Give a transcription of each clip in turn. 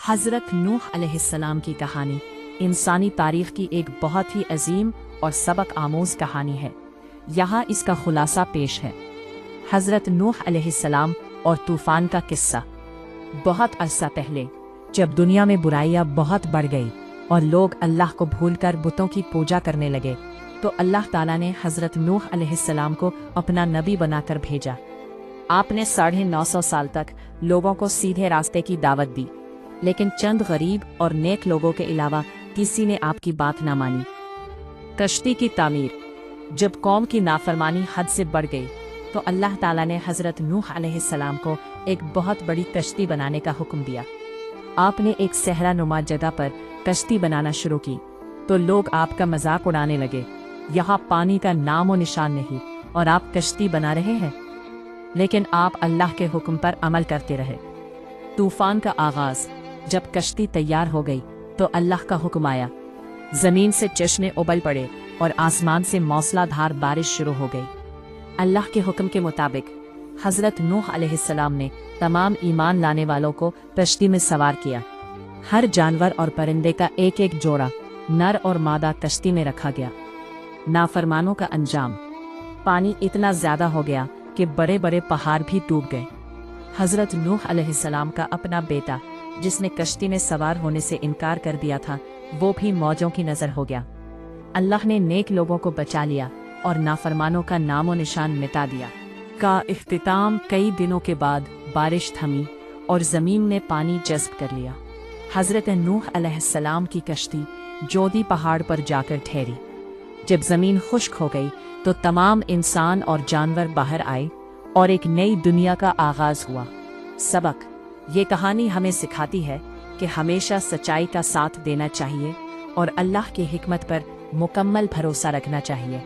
हज़रत नूह अलैहिस्सलाम की कहानी इंसानी तारीख़ की एक बहुत ही अजीम और सबक आमोज़ कहानी है। यहाँ इसका खुलासा पेश है। हज़रत नूह अलैहिस्सलाम और तूफ़ान का किस्सा। बहुत अरसा पहले जब दुनिया में बुराइयाँ बहुत बढ़ गई और लोग अल्लाह को भूलकर बुतों की पूजा करने लगे, तो अल्लाह ताला ने हज़रत नूह अलैहिस्सलाम को अपना नबी बनाकर भेजा। आपने 950 साल तक लोगों को सीधे रास्ते की दावत दी, लेकिन चंद गरीब और नेक लोगों के अलावा किसी ने आपकी बात ना मानी। कश्ती की तामीर। जब कौम की नाफरमानी हद से बढ़ गई, तो अल्लाह ताला ने हज़रत नूह अलैहिस्सलाम को एक बहुत बड़ी कश्ती बनाने का हुक्म दिया। आपने एक सहरा नुमा जगह पर कश्ती बनाना शुरू की, तो लोग आपका मजाक उड़ाने लगे। यहाँ पानी का नामो निशान नहीं और आप कश्ती बना रहे हैं। लेकिन आप अल्लाह के हुक्म पर अमल करते रहे। तूफान का आगाज। जब कश्ती तैयार हो गई, तो अल्लाह का हुक्म आया। जमीन से चश्मे उबल पड़े और आसमान से मौसलाधार बारिश शुरू हो गई। अल्लाह के हुक्म के मुताबिक हज़रत नूह अलैहिस्सलाम ने तमाम ईमान लाने वालों को कश्ती में सवार किया। हर जानवर और परिंदे का एक एक जोड़ा, नर और मादा, कश्ती में रखा गया। नाफरमानों का अंजाम। पानी इतना ज्यादा हो गया कि बड़े बड़े पहाड़ भी डूब गए। हज़रत नूह अलैहिस्सलाम का अपना बेटा, जिसने कश्ती में सवार होने से इनकार कर दिया था, वो भी मौजों की नजर हो गया। अल्लाह ने नेक लोगों को बचा लिया और नाफरमानों का नामो निशान मिटा दिया। का इख्तिताम। कई दिनों के बाद बारिश थमी और जमीन ने पानी जज़्ब कर लिया। हज़रत नूह अलैहिस्सलाम की कश्ती जोदी पहाड़ पर जाकर ठहरी। जब जमीन खुश्क हो गई, तो तमाम इंसान और जानवर बाहर आए और एक नई दुनिया का आगाज हुआ। सबक। ये कहानी हमें सिखाती है कि हमेशा सच्चाई का साथ देना चाहिए और अल्लाह की हिकमत पर मुकम्मल भरोसा रखना चाहिए,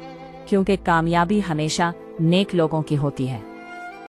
क्योंकि कामयाबी हमेशा नेक लोगों की होती है।